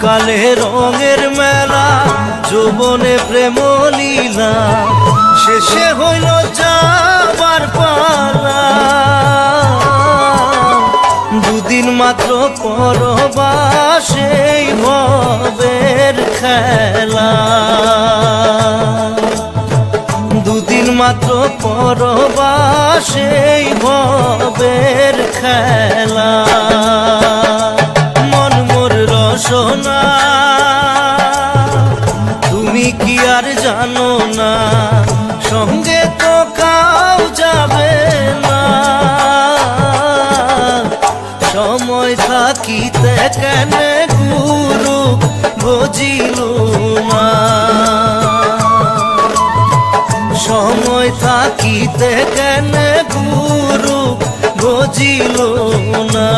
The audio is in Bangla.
কালে রঙের মেলা, যৌবনে প্রেম লীলা, শেষে হইল যাবার পালা। দুদিন মাত্র পরবাসেই ভবের খেলা, দুদিন মাত্র পরবাসেই ভবের খেলা। মন মোর রসনা তুমি কি আর জানো না, সঙ্গে তো কাউ যাবে না। সময় থাকিতে কেন গুরু বুঝিল না, সময় থাকিতে কেন গুরু বুঝিল না।